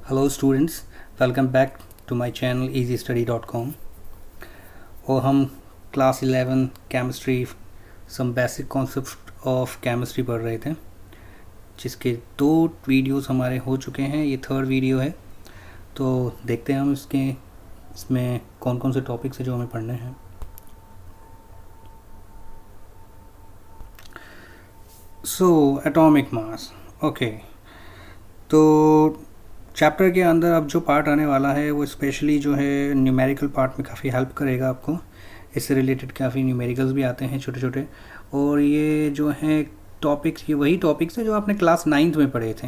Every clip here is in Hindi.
Hello students, welcome back to my channel easystudy.com। और हम class 11 chemistry some basic concept of chemistry पढ़ रहे थे, जिसके 2 वीडियोस हमारे हो चुके हैं। ये 3rd वीडियो है, तो देखते हैं हम इसमें कौन कौन से टॉपिक्स हैं जो हमें पढ़ने हैं। So atomic mass, okay. तो चैप्टर के अंदर अब जो पार्ट आने वाला है वो स्पेशली जो है न्यूमेरिकल पार्ट में काफ़ी हेल्प करेगा आपको। इससे रिलेटेड काफ़ी न्यूमेरिकल्स भी आते हैं छोटे छोटे, और ये जो है टॉपिक्स, ये वही टॉपिक्स हैं जो आपने क्लास 9th में पढ़े थे,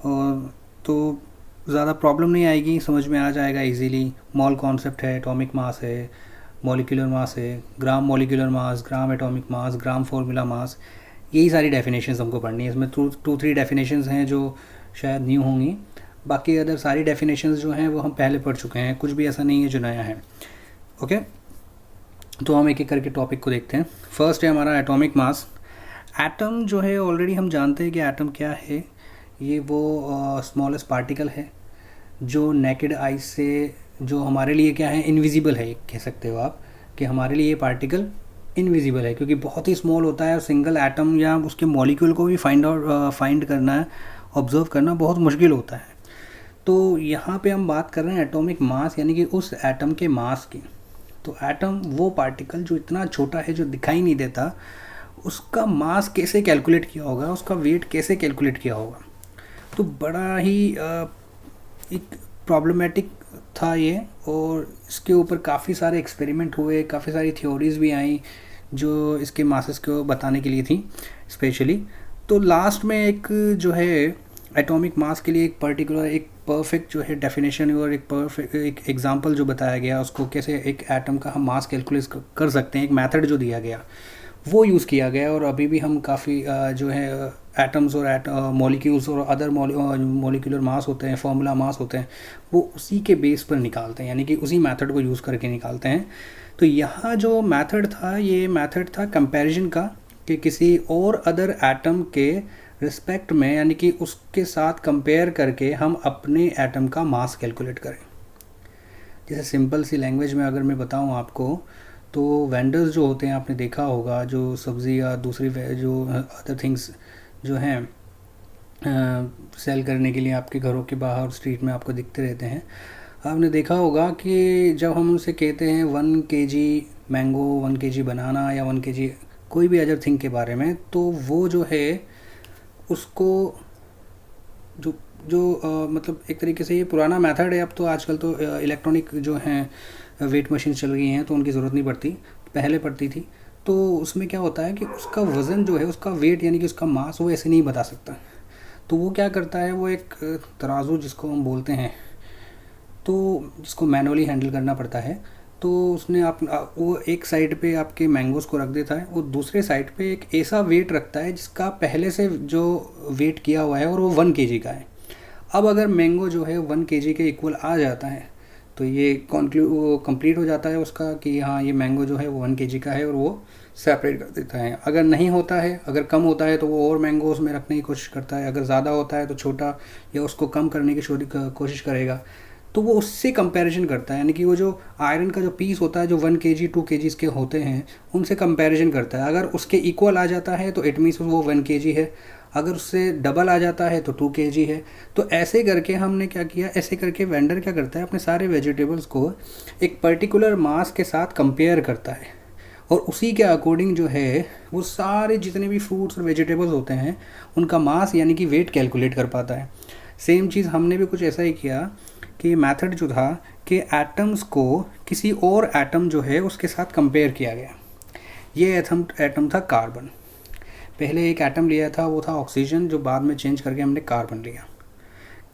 और तो ज़्यादा प्रॉब्लम नहीं आएगी, समझ में आ जाएगा इजीली। मॉल कॉन्सेप्ट है, एटॉमिक मास है, मॉलिक्यूलर मास है, ग्राम मॉलिक्यूलर मास, ग्राम एटॉमिक मास, ग्राम फॉर्मूला मास, यही सारी डेफिनेशंस हमको पढ़नी है। इसमें 2-3 डेफिनेशंस हैं जो शायद न्यू होंगी, बाकी अदर सारी डेफिनेशंस जो हैं वो हम पहले पढ़ चुके हैं, कुछ भी ऐसा नहीं है जो नया है। ओके, तो हम एक एक करके टॉपिक को देखते हैं। फर्स्ट है हमारा एटॉमिक मास। एटम जो है ऑलरेडी हम जानते हैं कि एटम क्या है। ये वो स्मॉलेस्ट पार्टिकल है जो नेकेड आई से, जो हमारे लिए क्या है, इनविजिबल है, कह सकते हो आप कि हमारे लिए ये पार्टिकल इनविजिबल है, क्योंकि बहुत ही स्मॉल होता है और सिंगल एटम या उसके मॉलिक्यूल को भी फाइंड करना है, ऑब्जर्व करना बहुत मुश्किल होता है। तो यहाँ पे हम बात कर रहे हैं एटॉमिक मास, यानी कि उस एटम के मास की। तो एटम वो पार्टिकल जो इतना छोटा है, जो दिखाई नहीं देता, उसका मास कैसे कैलकुलेट किया होगा, उसका वेट कैसे कैलकुलेट किया होगा। तो बड़ा ही एक प्रॉब्लमेटिक था ये, और इसके ऊपर काफ़ी सारे एक्सपेरिमेंट हुए, काफ़ी सारी थ्योरीज भी आई जो इसके मासेस को बताने के लिए थी स्पेशली। तो लास्ट में एक जो है एटॉमिक मास के लिए एक पर्टिकुलर, एक परफेक्ट जो है डेफिनेशन और एक परफेक्ट एक एग्जांपल जो बताया गया, उसको कैसे एक एटम का हम मास कैलकुलेट कर सकते हैं, एक मेथड जो दिया गया वो यूज़ किया गया। और अभी भी हम काफ़ी जो है एटम्स और मॉलिक्यूल्स और अदर मॉलिक्यूलर मास होते हैं, फार्मूला मास होते हैं, वो उसी के बेस पर निकालते हैं, यानी कि उसी मेथड को यूज़ करके निकालते हैं। तो यहाँ जो मेथड था, ये मेथड था कंपैरिजन का, कि किसी और अदर एटम के रिस्पेक्ट में, यानी कि उसके साथ कंपेयर करके हम अपने एटम का मास कैलकुलेट करें। जैसे सिंपल सी लैंग्वेज में अगर मैं बताऊं आपको, तो वेंडर्स जो होते हैं, आपने देखा होगा, जो सब्ज़ी या दूसरी जो अदर थिंग्स जो हैं सेल करने के लिए आपके घरों के बाहर स्ट्रीट में आपको दिखते रहते हैं। आपने देखा होगा कि जब हम उनसे कहते हैं 1 kg मैंगो, 1 kg बनाना या 1 kg कोई भी अदर थिंग के बारे में, तो वो जो है उसको जो जो मतलब एक तरीके से ये पुराना मेथड है। अब तो आजकल तो इलेक्ट्रॉनिक जो हैं वेट मशीन चल गई हैं, तो उनकी ज़रूरत नहीं पड़ती, पहले पड़ती थी। तो उसमें क्या होता है कि उसका वज़न जो है, उसका वेट यानी कि उसका मास, वो ऐसे नहीं बता सकता। तो वो क्या करता है, वो एक तराजू जिसको हम बोलते हैं, तो जिसको मैनुअली हैंडल करना पड़ता है, तो उसने वो एक साइड पे आपके मैंगोज़ को रख देता है, वो दूसरे साइड पे एक ऐसा वेट रखता है जिसका पहले से जो वेट किया हुआ है और वो 1 kg का है। अब अगर मैंगो जो है 1 kg के इक्वल आ जाता है, तो ये कंप्लीट हो जाता है उसका कि हाँ, ये मैंगो जो है वो 1 kg का है, और वो सेपरेट कर देता है। अगर नहीं होता है, अगर कम होता है, तो वो और मैंगो उसमें रखने की कोशिश करता है। अगर ज़्यादा होता है तो छोटा, या उसको कम करने की कोशिश करेगा। तो वो उससे कंपैरिजन करता है, यानी कि वो जो आयरन का जो पीस होता है, जो 1 kg 2 kg के होते हैं, उनसे कंपैरिजन करता है। अगर उसके इक्वल आ जाता है तो इट मीन्स वो 1 kg है, अगर उससे डबल आ जाता है तो 2 kg है। तो ऐसे करके हमने क्या किया, ऐसे करके वेंडर क्या करता है, अपने सारे वेजिटेबल्स को एक पर्टिकुलर मास के साथ कंपेयर करता है, और उसी के अकॉर्डिंग जो है वो सारे जितने भी फ्रूट्स और वेजिटेबल्स होते हैं उनका मास यानी कि वेट कैलकुलेट कर पाता है। सेम चीज़ हमने भी कुछ ऐसा ही किया कि मेथड जो था कि एटम्स को किसी और एटम जो है उसके साथ कंपेयर किया गया। ये एटम था कार्बन। पहले एक एटम लिया था, वो था ऑक्सीजन, जो बाद में चेंज करके हमने कार्बन लिया।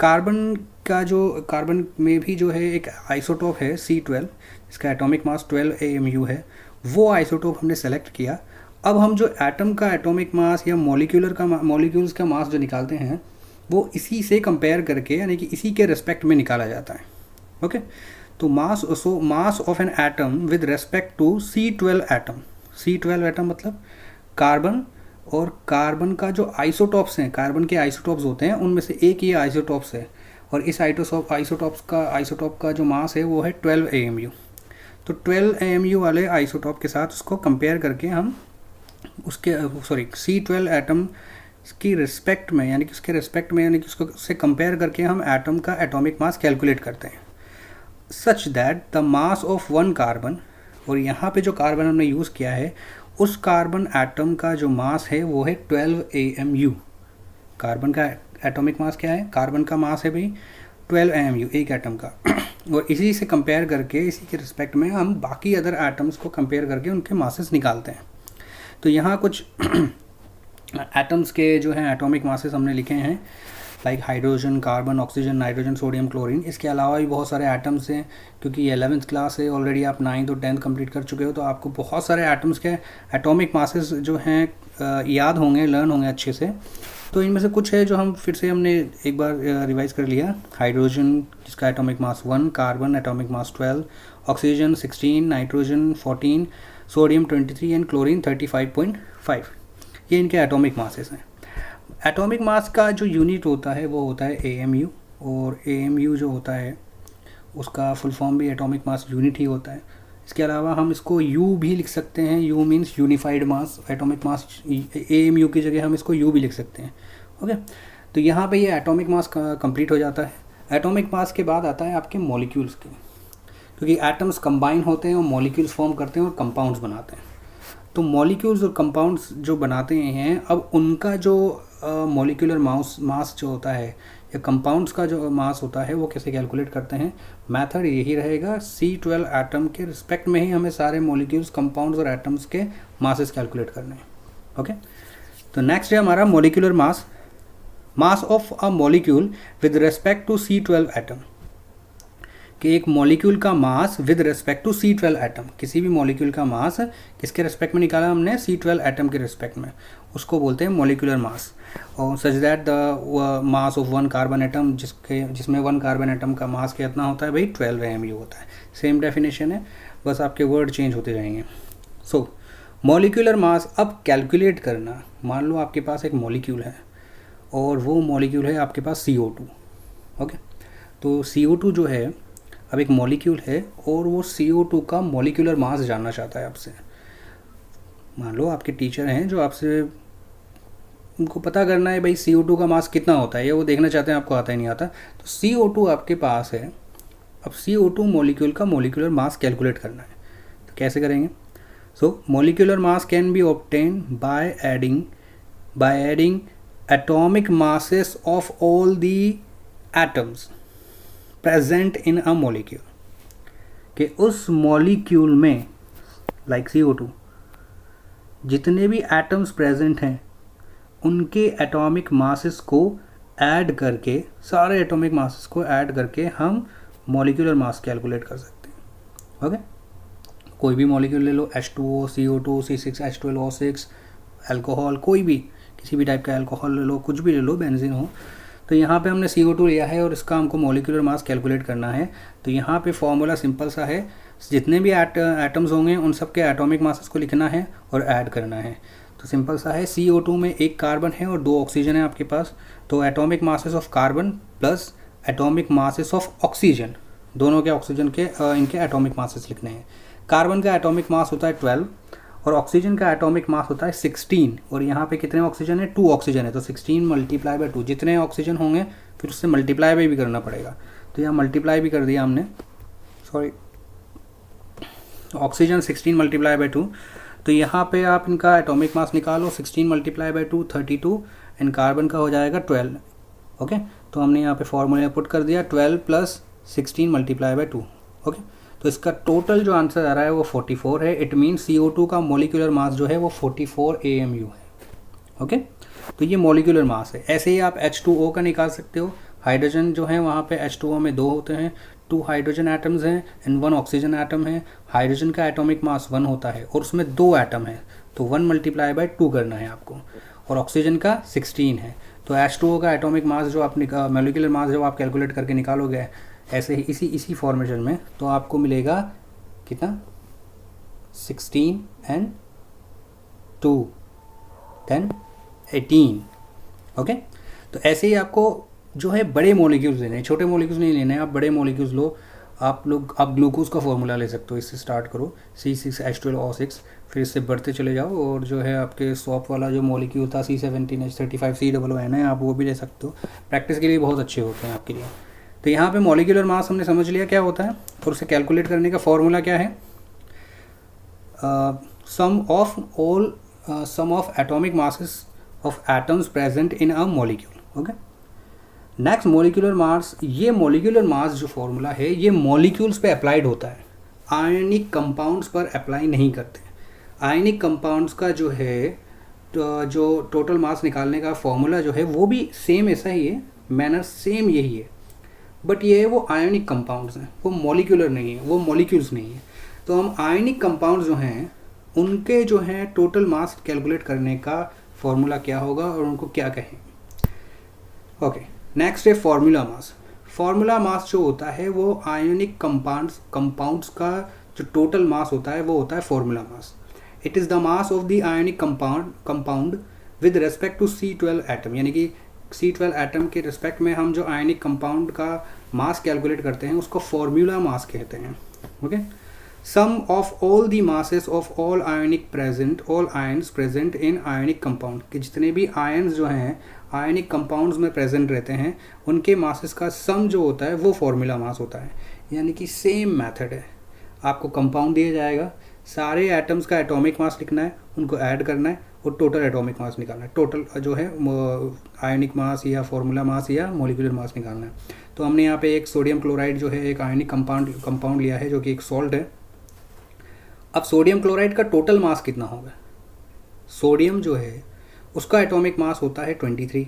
कार्बन में भी जो है एक आइसोटोप है C12, जिसका एटॉमिक मास 12 AMU है। वो आइसोटोप हमने सेलेक्ट किया। अब हम जो एटम का एटॉमिक मास या मॉलिक्यूल्स का मास जो निकालते हैं, वो इसी से कंपेयर करके, यानी कि इसी के रेस्पेक्ट में निकाला जाता है। ओके, तो mass of an atom with respect to C12 atom. C12 atom मतलब कार्बन, और कार्बन का जो आइसोटॉप्स हैं, कार्बन के आइसोटॉप्स होते हैं, उनमें से एक ये आइसोटॉप्स है, और इस आइसोटॉप का जो मास है वो है 12 AMU। तो 12 AMU वाले आइसोटॉप के साथ उसको कंपेयर करके हम उसके C12 एटम की रिस्पेक्ट में, यानी कि उसके रिस्पेक्ट में, यानी कि उसको उससे कंपेयर करके हम एटम का एटॉमिक मास कैलकुलेट करते हैं, such that the mass of one carbon, और यहाँ पे जो कार्बन हमने यूज़ किया है उस कार्बन एटम का जो मास है वो है 12 AMU। कार्बन का एटॉमिक मास क्या है? कार्बन का मास है भाई 12 AMU एक एटम का। और इसी से कंपेयर करके, इसी के रिस्पेक्ट में हम बाकी अदर एटम्स को कंपेयर करके उनके मासेस निकालते हैं। तो यहाँ कुछ एटम्स के जो हैं एटॉमिक मासेस हमने लिखे हैं, like hydrogen, carbon, oxygen, nitrogen, sodium, chlorine. इसके अलावा भी बहुत सारे एटम्स हैं, क्योंकि ये 11th क्लास है, ऑलरेडी आप 9th और 10th कंप्लीट कर चुके हो, तो आपको बहुत सारे एटम्स के एटॉमिक मासेस जो हैं याद होंगे, लर्न होंगे अच्छे से। तो इनमें से कुछ है जो हम फिर से हमने एक बार रिवाइज कर लिया। हाइड्रोजन जिसका atomic mass 1, carbon atomic mass 12, oxygen 16, nitrogen 14, sodium 23 and chlorine 35.5। ये इनके एटॉमिक मासेस हैं। एटॉमिक मास का जो यूनिट होता है वो होता है AMU, और AMU जो होता है उसका फुल फॉर्म भी एटॉमिक मास यूनिट ही होता है। इसके अलावा हम इसको U भी लिख सकते हैं। U मीन्स यूनिफाइड मास, एटॉमिक मास AMU की जगह हम इसको U भी लिख सकते हैं। ओके, तो यहाँ पे ये एटॉमिक मास कंप्लीट हो जाता है। एटॉमिक मास के बाद आता है आपके मॉलिक्यूल्स के, क्योंकि एटम्स कंबाइन होते हैं और मॉलिक्यूल्स फॉर्म करते हैं और कंपाउंड्स बनाते हैं। तो मॉलिक्यूल्स और कंपाउंड्स जो बनाते हैं, अब उनका जो मॉलिक्यूलर मास जो होता है या कंपाउंड्स का जो मास होता है वो कैसे कैलकुलेट करते हैं? मेथड यही रहेगा, C12 एटम के रिस्पेक्ट में ही हमें सारे मॉलिक्यूल्स, कंपाउंड्स और एटम्स के मासेस कैलकुलेट करने हैं। ओके, तो नेक्स्ट है हमारा molecular mass. Mass of a molecule with respect to C12 atom, कि एक मॉलिक्यूल का mass with respect to C12 atom, किसी भी मॉलिक्यूल का मास किसके रेस्पेक्ट में निकाला हमने? C12 एटम के रेस्पेक्ट में, उसको बोलते हैं मॉलिक्यूलर मास। और such that the mass of one carbon atom, जिसमें वन कार्बन एटम का मास कितना होता है भाई? 12 AMU होता है। सेम डेफिनेशन है, बस आपके वर्ड चेंज होते जाएंगे। सो मॉलिक्यूलर मास अब कैलकुलेट करना। मान लो आपके पास एक मॉलिक्यूल है और वो मॉलिक्यूल है आपके पास CO2। ओके, तो CO2 जो है अब एक मॉलिक्यूल है और वो CO2 का मॉलिक्यूलर मास जानना चाहता है आपसे। मान लो आपके टीचर हैं जो आपसे, उनको पता करना है भाई CO2 का मास कितना होता है, या वो देखना चाहते हैं, आपको आता ही नहीं आता। तो CO2 आपके पास है, अब CO2 मॉलिक्यूल का मॉलिक्यूलर मास कैलकुलेट करना है। तो कैसे करेंगे? So molecular mass can be obtain by adding atomic masses of all the atoms present in a molecule, कि उस मॉलिक्यूल में लाइक CO2 जितने भी एटम्स प्रेजेंट हैं उनके एटॉमिक मासेस को ऐड करके, सारे एटॉमिक मासेस को ऐड करके हम मॉलिक्यूलर मास कैलकुलेट कर सकते हैं। ओके, कोई भी मॉलिक्यूल ले लो, H2O, CO2, C6H12O6, अल्कोहल, कोई भी किसी भी टाइप का अल्कोहल ले लो, कुछ भी ले लो, बेंजीन हो। तो यहाँ पे हमने CO2 लिया है और इसका हमको मॉलिक्यूलर मास कैलकुलेट करना है। तो यहाँ पे फॉर्मूला सिंपल सा है, जितने भी एटम्स होंगे उन सब के एटॉमिक मासेस को लिखना है और ऐड करना है। तो सिंपल सा है, CO2 में एक कार्बन है और 2 ऑक्सीजन है आपके पास, तो atomic masses of carbon plus atomic masses of oxygen, दोनों के ऑक्सीजन के इनके एटॉमिक मासेस लिखने हैं। कार्बन का एटॉमिक मास होता है 12 और ऑक्सीजन का एटॉमिक मास होता है 16, और यहाँ पे कितने ऑक्सीजन है? 2 ऑक्सीजन है, तो 16 मल्टीप्लाई बाय 2, जितने ऑक्सीजन होंगे फिर उससे मल्टीप्लाई भी करना पड़ेगा। तो यहाँ मल्टीप्लाई भी कर दिया हमने, सॉरी, ऑक्सीजन 16 मल्टीप्लाई बाय 2। तो यहाँ पे आप इनका एटॉमिक मास निकालो, 16 मल्टीप्लाई बाय 2 32, एंड कार्बन का हो जाएगा 12। ओके, तो हमने यहाँ पे फॉर्मूला पुट कर दिया 12 प्लस 16 मल्टीप्लाई बाय 2। ओके, तो इसका टोटल जो आंसर आ रहा है वो 44 है। इट मीन CO2 का मॉलिक्यूलर मास जो है वो 44 AMU है। ओके, तो ये मॉलिक्यूलर मास है। ऐसे ही आप H2O का निकाल सकते हो। हाइड्रोजन जो है वहाँ पे H2O में 2 होते हैं, 2 हाइड्रोजन एटम्स हैं एंड 1 ऑक्सीजन एटम है। हाइड्रोजन का एटॉमिक मास 1 होता है और उसमें 2 एटम है, तो 1 मल्टीप्लाई बाय 2 करना है आपको, और ऑक्सीजन का 16 है। तो H2O का एटॉमिक मास जो आप मॉलिक्यूलर मास जो आप कैलकुलेट करके निकालोगे ऐसे ही इसी फॉर्मेशन में, तो आपको मिलेगा कितना? 16 एंड 2 10 18। ओके, तो ऐसे ही आपको जो है बड़े मॉलिक्यूल्स लेने हैं, छोटे मॉलिक्यूल्स नहीं लेने हैं, आप बड़े मॉलिक्यूल्स लो। आप ग्लूकोज का फॉर्मूला ले सकते हो, इससे स्टार्ट करो C6H12O6, फिर इससे बढ़ते चले जाओ और जो है आपके सॉप वाला जो मॉलिक्यूल था C17H35COON है, आप वो भी ले सकते हो। प्रैक्टिस के लिए बहुत अच्छे होते हैं आपके लिए। तो यहाँ पे मॉलिक्यूलर मास हमने समझ लिया क्या होता है, और उसे कैलकुलेट करने का फॉर्मूला क्या है, sum of atomic masses of atoms present in a molecule. Okay, next molecular mass. ये मॉलिक्यूलर मास जो फॉर्मूला है ये मॉलिक्यूल्स पे अप्लाइड होता है, आयनिक कंपाउंड्स पर अप्लाई नहीं करते। आयनिक कंपाउंड्स का जो है तो जो टोटल मास निकालने का फॉर्मूला जो है वो भी सेम ऐसा ही है, मैनर सेम यही है, बट ये वो आयनिक कंपाउंड्स हैं, वो मॉलिक्यूलर नहीं है, वो मॉलिक्यूल्स नहीं है। तो हम आयनिक कंपाउंड्स जो हैं उनके जो हैं टोटल मास कैलकुलेट करने का फॉर्मूला क्या होगा और उनको क्या कहें। ओके, नेक्स्ट है फॉर्मूला मास। फॉर्मूला मास जो होता है वो आयनिक कंपाउंड्स का जो टोटल मास होता है वो होता है formula mass. It is the mass of the ionic compound with respect to C12 atom, यानी कि C12 एटम के रिस्पेक्ट में हम जो आयनिक कंपाउंड का मास कैलकुलेट करते हैं उसको फॉर्मूला मास कहते हैं। Okay, sum of all the masses of all ions present in ionic compound, कि जितने भी आयंस जो हैं आयनिक कंपाउंड्स में प्रेजेंट रहते हैं उनके मासेस का सम जो होता है वो फॉर्मूला मास होता है। यानी कि सेम मेथड है, आपको कंपाउंड दिया जाएगा, सारे एटम्स का एटॉमिक मास लिखना है, उनको ऐड करना है और टोटल एटॉमिक मास निकालना है, टोटल जो है आयनिक मास या फॉर्मूला मास या मॉलिक्यूलर मास निकालना है। तो हमने यहाँ पे एक सोडियम क्लोराइड जो है एक आयनिक कंपाउंड लिया है जो कि एक सॉल्ट है। अब सोडियम क्लोराइड का टोटल मास कितना होगा, सोडियम जो है उसका एटॉमिक मास होता है 23,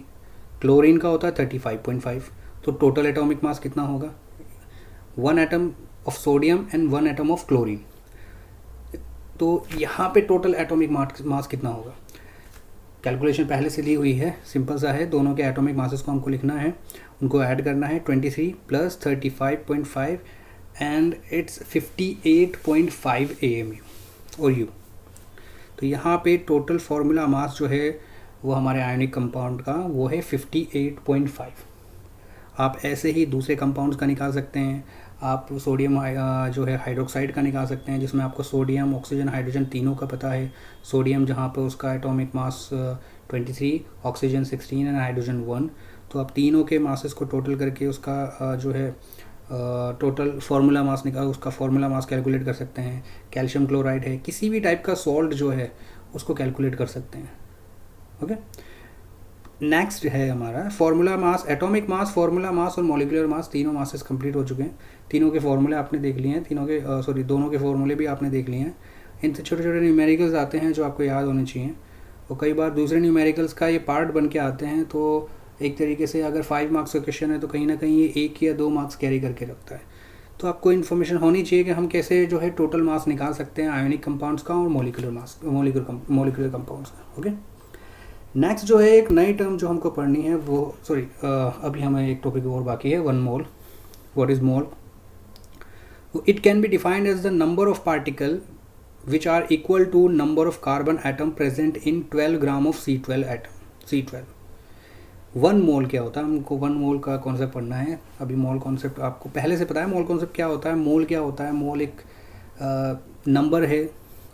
क्लोरीन का होता है 35.5, तो टोटल एटॉमिक मास कितना होगा, 1 atom of sodium and 1 atom of chlorine. तो यहाँ पे टोटल एटॉमिक मास कितना होगा, कैलकुलेशन पहले से ली हुई है, सिंपल सा है, दोनों के एटॉमिक मासेस को हमको लिखना है, उनको ऐड करना है, 23 प्लस 35.5 एंड इट्स 58.5 AMU और U। तो यहाँ पे टोटल फार्मूला मास जो है वो हमारे आयनिक कंपाउंड का वो है 58.5। आप ऐसे ही दूसरे कंपाउंड्स का निकाल सकते हैं, आप सोडियम जो है हाइड्रोक्साइड का निकाल सकते हैं, जिसमें आपको सोडियम ऑक्सीजन हाइड्रोजन तीनों का पता है। सोडियम जहाँ पर उसका atomic mass 23, oxygen 16 and hydrogen 1। तो आप तीनों के मासेस को टोटल करके उसका जो है टोटल फार्मूला मास निकाल, उसका फार्मूला मास कैलकुलेट कर सकते हैं। कैल्शियम क्लोराइड है, किसी भी टाइप का सॉल्ट जो है उसको कैलकुलेट कर सकते हैं। ओके, नेक्स्ट है हमारा formula mass, atomic mass, formula mass और मॉलिक्यूलर मास, तीनों मासेस कंप्लीट हो चुके हैं। तीनों के फार्मूले आपने देख लिए हैं, दोनों के फार्मूले भी आपने देख लिए हैं। इन छोटे छोटे न्यूमेरिकल्स आते हैं जो आपको याद होने चाहिए, और कई बार दूसरे न्यूमेरिकल्स का ये पार्ट बन के आते हैं, तो एक तरीके से अगर 5 मार्क्स का क्वेश्चन है तो कहीं ना कहीं ये 1 या 2 मार्क्स कैरी करके रखता है। तो आपको इन्फॉर्मेशन होनी चाहिए कि हम कैसे जो है टोटल मास निकाल सकते हैं आयनिक कंपाउंड्स का और मॉलिक्यूलर कंपाउंड्स का। ओके, नेक्स्ट जो है एक नई टर्म जो हमको पढ़नी है वो अभी हमें एक टॉपिक और बाकी है, 1 mole. What is mole? It can be defined as the number of particle which are equal to number of carbon atom present in 12 gram of C12 atom. C12 1 mole क्या होता है, हमको 1 मोल का कॉन्सेप्ट पढ़ना है। अभी मोल कॉन्सेप्ट आपको पहले से पता है, मोल कॉन्सेप्ट क्या होता है। मोल क्या होता है, मोल एक नंबर है,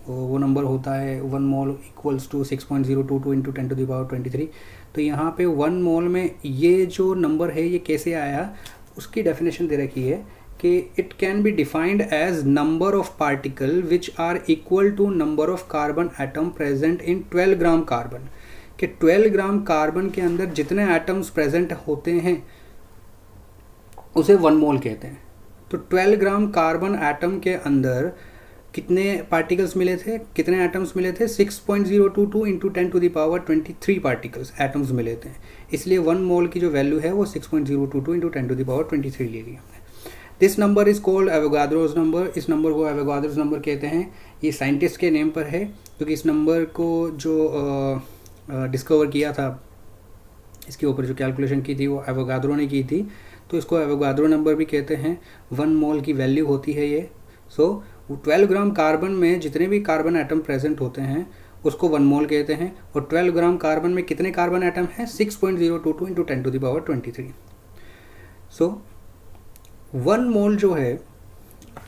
वो नंबर होता है 1 मोल इक्वल्स टू 6.022 इंटू 10⁻23। तो यहाँ पे 1 मोल में ये जो नंबर है ये कैसे आया, उसकी डेफिनेशन दे रखी है कि it can be defined as number of particle which are equal to number of carbon atom present in 12 gram carbon, कि 12 ग्राम कार्बन के अंदर जितने एटम्स प्रेजेंट होते हैं उसे 1 मोल कहते हैं। तो 12 ग्राम कार्बन एटम के अंदर कितने पार्टिकल्स मिले थे, कितने एटम्स मिले थे, 6.022 इंटू 10⁻23 पार्टिकल्स एटम्स मिले थे। इसलिए 1 मोल की जो वैल्यू है वो 6.022 इंटू 10⁻23 ले ली हमने। This number is called Avogadro's number. इस नंबर को एवोगाद्रोस नंबर कहते हैं। ये साइंटिस्ट के नेम पर है, क्योंकि इस नंबर को जो डिस्कवर किया था, इसके ऊपर जो कैलकुलेशन की थी वो एवोगाद्रो ने की थी, तो इसको एवोगाद्रो नंबर भी कहते हैं। 1 मोल की वैल्यू होती है ये। सो 12 ग्राम कार्बन में जितने भी कार्बन एटम प्रेजेंट होते हैं उसको 1 मोल कहते हैं। और 12 ग्राम कार्बन में कितने कार्बन एटम हैं, 6.022 इंटू 10⁻23। सो 1 मोल जो है,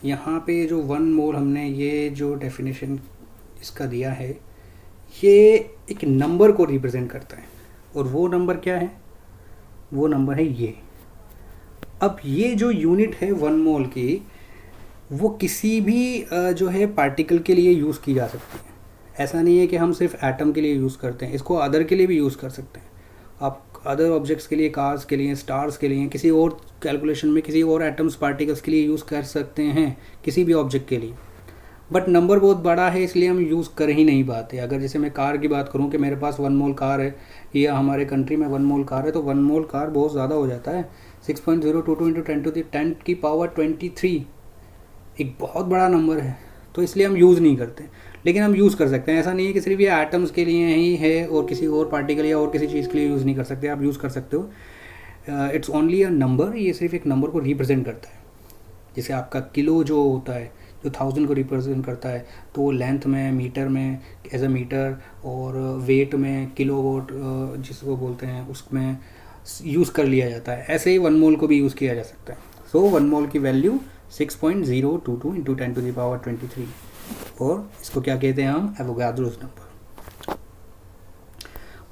यहाँ पे जो 1 मोल हमने ये जो डेफिनेशन इसका दिया है, ये एक नंबर को रिप्रेजेंट करता है, और वो नंबर क्या है, वो नंबर है ये। अब ये जो यूनिट है 1 मोल की, वो किसी भी जो है पार्टिकल के लिए यूज़ की जा सकती है। ऐसा नहीं है कि हम सिर्फ एटम के लिए यूज़ करते हैं, इसको अदर के लिए भी यूज़ कर सकते हैं। आप अदर ऑब्जेक्ट्स के लिए, कार्स के लिए, स्टार्स के लिए, किसी और कैलकुलेशन में किसी और एटम्स पार्टिकल्स के लिए यूज़ कर सकते हैं, किसी भी ऑब्जेक्ट के लिए। बट नंबर बहुत बड़ा है, इसलिए हम यूज़ कर ही नहीं पाते। अगर जैसे मैं कार की बात करूं कि मेरे पास 1 मोल कार है, या हमारे कंट्री में 1 मोल कार है, तो 1 मोल कार बहुत ज़्यादा हो जाता है। 6.022 इंटू 10 की पावर 23 एक बहुत बड़ा नंबर है, तो इसलिए हम यूज़ नहीं करते। लेकिन हम यूज़ कर सकते हैं। ऐसा नहीं है कि सिर्फ ये एटम्स के लिए ही है और किसी और पार्टिकल या और किसी चीज़ के लिए यूज़ नहीं कर सकते, आप यूज़ कर सकते हो। इट्स ओनली अ नंबर, ये सिर्फ एक नंबर को रिप्रेजेंट करता है। जैसे आपका किलो जो होता है, जो 1000 को रिप्रेजेंट करता है, तो वो लेंथ में, मीटर में एज अ मीटर, और वेट में किलोवाट जिसको बोलते हैं उसमें यूज़ कर लिया जाता है। ऐसे ही 1 मोल को भी यूज़ किया जा सकता है। सो 1 मोल की वैल्यू 6.022 इंटू 10⁻23, और इसको क्या कहते हैं हम, एवोगाड्रोस नंबर।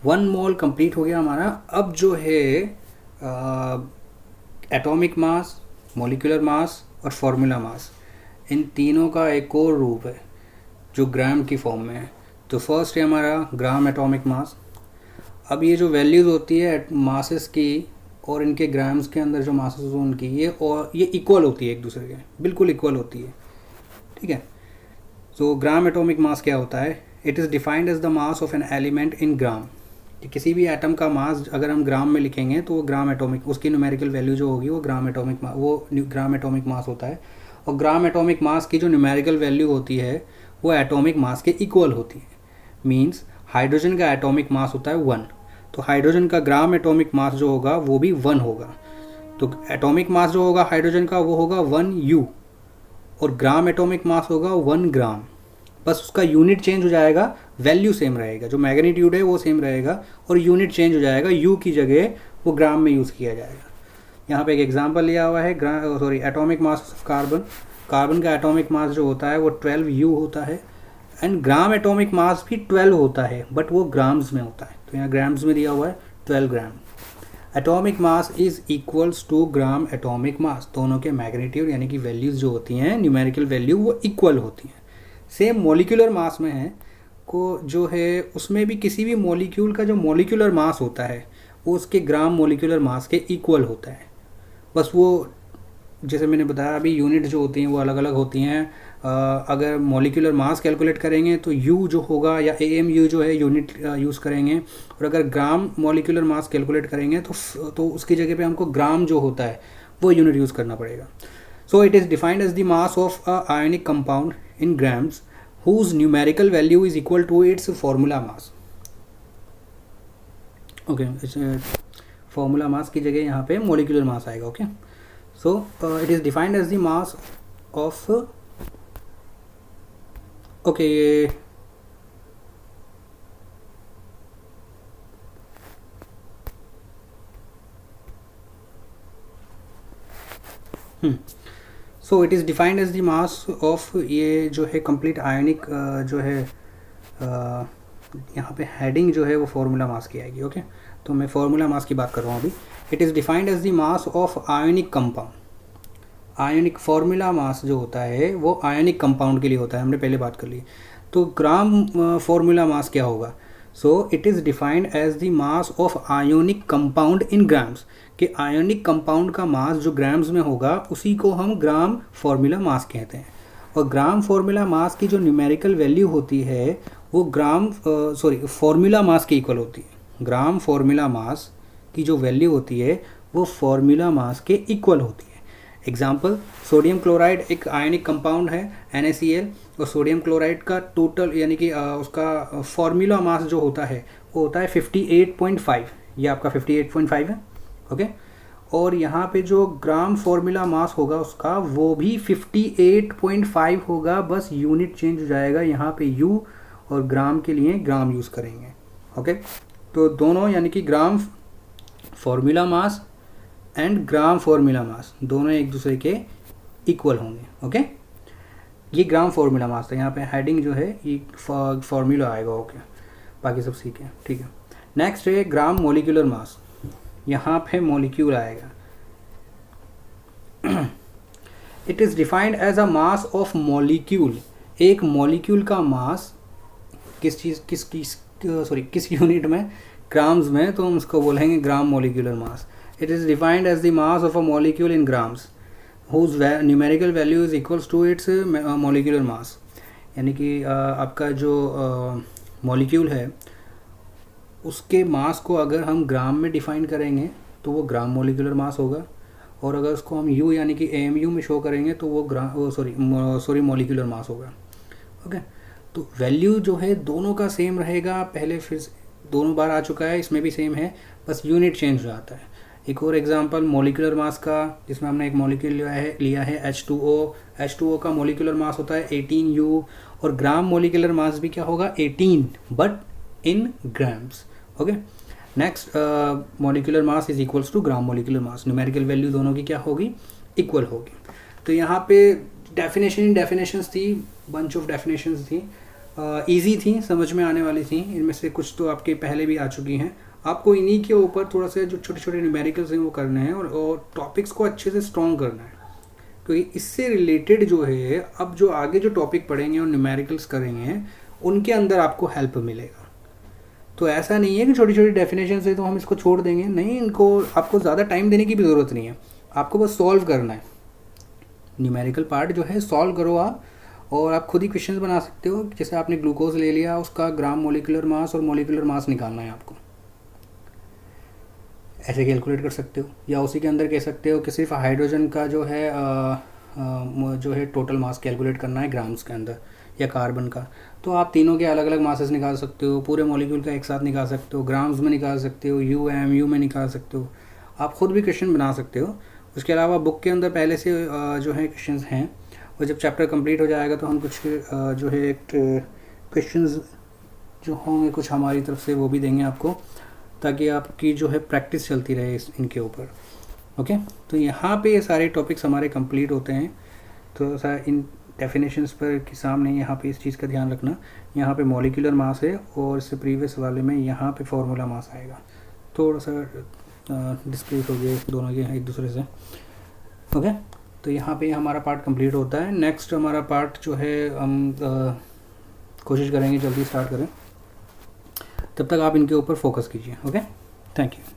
1 मोल कंप्लीट हो गया हमारा। अब जो है एटॉमिक मास, मॉलिक्यूलर मास और फॉर्मूला मास, इन तीनों का एक और रूप है जो ग्राम की फॉर्म में है। तो फर्स्ट है हमारा ग्राम एटॉमिक मास। अब ये जो वैल्यूज़ होती है मासेस की और इनके ग्राम्स के अंदर जो मासेस उनकी, ये इक्वल होती है, एक दूसरे के बिल्कुल इक्वल होती है, ठीक है। तो ग्राम एटॉमिक मास क्या होता है, it is defined as the mass of an element in gram. किसी भी एटम का मास अगर हम ग्राम में लिखेंगे तो वो ग्राम एटॉमिक, उसकी न्यूमेरिकल वैल्यू जो होगी वो ग्राम एटॉमिक मास होता है। और ग्राम एटॉमिक मास की जो न्यूमेरिकल वैल्यू होती है वो एटॉमिक मास के इक्वल होती है। मींस हाइड्रोजन का एटॉमिक मास होता है 1, तो हाइड्रोजन का ग्राम एटॉमिक मास जो होगा वो भी 1 होगा। तो एटॉमिक मास जो होगा हाइड्रोजन का वो होगा 1 U, और ग्राम एटॉमिक मास होगा 1 ग्राम। बस उसका यूनिट चेंज हो जाएगा, वैल्यू सेम रहेगा, जो मैग्नीट्यूड है वो सेम रहेगा, और यूनिट चेंज हो जाएगा, यू की जगह वो ग्राम में यूज़ किया जाएगा। यहाँ पे एक एग्जांपल लिया हुआ है, atomic mass of carbon. Carbon का एटॉमिक मास जो होता है वो 12 U होता है, एंड ग्राम एटॉमिक मास भी 12 होता है, बट वो ग्राम्स में होता है। तो यहाँ ग्राम्स में दिया हुआ है 12 gram. Atomic mass is equals to gram atomic mass. दोनों के मैग्नीट्यूड यानी कि वैल्यूज जो होती हैं, न्यूमेरिकल वैल्यू, वो इक्वल होती हैं। सेम मॉलिक्यूलर मास में है को जो है, उसमें भी किसी भी मॉलिक्यूल का जो मॉलिक्यूलर मास होता है वो उसके ग्राम मॉलिक्यूलर मास के इक्वल होता है। बस वो जैसे मैंने बताया अभी, यूनिट जो होती हैं वो अलग अलग होती हैं। अगर मॉलिक्यूलर मास कैलकुलेट करेंगे तो यू जो होगा, या AMU जो है यूनिट यूज़ करेंगे, और अगर ग्राम मॉलिक्यूलर मास कैलकुलेट करेंगे तो उसकी जगह पे हमको ग्राम जो होता है वो यूनिट यूज़ करना पड़ेगा। So it is defined as the mass of a ionic compound in grams whose numerical value is equal to its formula mass. Okay, formula mass की जगह यहाँ पे मॉलिक्यूलर मास आएगा। Okay, so it is defined as the mass of, okay, ये so it is defined as the mass of, ये जो है कंप्लीट आयनिक जो है यहाँ पे हेडिंग जो है वो फार्मूला मास की आएगी। ओके, तो मैं फार्मूला मास की बात कर रहा हूँ अभी। It is defined as the mass of ionic compound. Ionic formula mass जो होता है वो आयनिक कंपाउंड के लिए होता है, हमने पहले बात कर ली। तो ग्राम फार्मूला मास क्या होगा, so it is defined as the mass of ionic compound in grams, कि आयोनिक कंपाउंड का मास जो ग्राम्स में होगा उसी को हम ग्राम फार्मूला मास कहते हैं। और ग्राम फार्मूला मास की जो न्यूमेरिकल वैल्यू होती है वो फार्मूला मास के इक्वल होती है। ग्राम फार्मूला मास की जो वैल्यू होती है वो फार्मूला मास के इक्वल होती है। एग्जाम्पल, सोडियम क्लोराइड एक आयनिक कंपाउंड है NaCl, और सोडियम क्लोराइड का टोटल यानी कि उसका फार्मूला मास जो होता है वो होता है 58.5। ये आपका 58.5 है। ओके, और यहाँ पे जो ग्राम फार्मूला मास होगा उसका वो भी 58.5 होगा, बस यूनिट चेंज हो जाएगा, यहाँ पे U और ग्राम के लिए ग्राम यूज़ करेंगे। ओके, तो दोनों यानी कि gram formula mass and gram formula mass दोनों एक दूसरे के इक्वल होंगे। ओके, ये ग्राम फॉर्मूला मास था। यहाँ पे हेडिंग जो है ये फॉर्मूला आएगा। ओके, बाकी सब सीखे, ठीक है। नेक्स्ट है ग्राम मोलिकुलर मास। यहाँ पे मोलिक्यूल आएगा। It is defined as a mass of molecule. एक मॉलिक्यूल का मास किस यूनिट में, ग्राम्स में, तो हम उसको बोलेंगे gram molecular mass. It is defined as the mass of a molecule in grams whose numerical value is equals to its molecular mass। यानी कि आपका जो मॉलिक्यूल है उसके मास को अगर हम ग्राम में डिफाइन करेंगे तो वो ग्राम मोलिकुलर मास होगा, और अगर उसको हम यू यानी कि AMU में शो करेंगे तो वो मोलिकुलर मास होगा। ओके, तो वैल्यू जो है दोनों का सेम रहेगा। पहले फिर दोनों बार आ चुका है, इसमें भी सेम है, बस यूनिट चेंज हो जाता है। एक और एग्जांपल मोलिकुलर मास का, जिसमें हमने एक मॉलिक्यूल लिया है H2O। H2O का मोलिकुलर मास होता है 18U, और ग्राम मोलिकुलर मास भी क्या होगा 18, but in grams. Okay, next molecular mass is equals to gram molecular mass. Numerical value दोनों की क्या होगी, इक्वल होगी। तो यहाँ पे डेफिनेशंस थी, बंच ऑफ डेफिनेशंस थी, ईजी थी, समझ में आने वाली थी। इनमें से कुछ तो आपके पहले भी आ चुकी हैं। आपको इन्हीं के ऊपर थोड़ा सा जो छोटे छोटे न्यूमेरिकल्स हैं वो करने हैं, और टॉपिक्स को अच्छे से स्ट्रॉन्ग करना है, क्योंकि इससे रिलेटेड जो है अब जो आगे जो टॉपिक पढ़ेंगे और न्यूमेरिकल्स करेंगे उनके अंदर आपको हेल्प मिलेगा। तो ऐसा नहीं है कि छोटी छोटी डेफिनेशन है तो हम इसको छोड़ देंगे, नहीं, इनको आपको ज़्यादा टाइम देने की भी ज़रूरत नहीं है, आपको बस सॉल्व करना है। न्यूमेरिकल पार्ट जो है सॉल्व करो आप, और आप खुद ही क्वेश्चंस बना सकते हो। जैसे आपने ग्लूकोज ले लिया, उसका ग्राम मोलिकुलर मास और मोलिकुलर मास निकालना है आपको, ऐसे कैलकुलेट कर सकते हो। या उसी के अंदर कह सकते हो कि सिर्फ हाइड्रोजन का जो है टोटल मास कैलकुलेट करना है ग्राम्स के अंदर, या कार्बन का, तो आप तीनों के अलग अलग मासेस निकाल सकते हो। पूरे मॉलिक्यूल का एक साथ निकाल सकते हो, ग्राम्स में निकाल सकते हो, AMU में निकाल सकते हो। आप खुद भी क्वेश्चन बना सकते हो। उसके अलावा बुक के अंदर पहले से जो है क्वेश्चंस हैं, और जब चैप्टर कंप्लीट हो जाएगा तो हम कुछ जो है क्वेश्चंस जो होंगे कुछ हमारी तरफ से वो भी देंगे आपको, ताकि आपकी जो है प्रैक्टिस चलती रहे इनके ऊपर। ओके, तो यहाँ पे ये सारे टॉपिक्स हमारे कंप्लीट होते हैं। तो इन डेफिनेशंस पर के सामने यहाँ पे इस चीज़ का ध्यान रखना, यहाँ पे मॉलिक्यूलर मास है, और इससे प्रीवियस वाले में यहाँ पे फार्मूला मास आएगा। थोड़ा सा डिस्प्लेस हो गया दोनों के एक दूसरे से। ओके, तो यहाँ पे हमारा पार्ट कंप्लीट होता है। नेक्स्ट हमारा पार्ट जो है हम कोशिश करेंगे जल्दी स्टार्ट करें, तब तक आप इनके ऊपर फोकस कीजिए। Okay, thank you.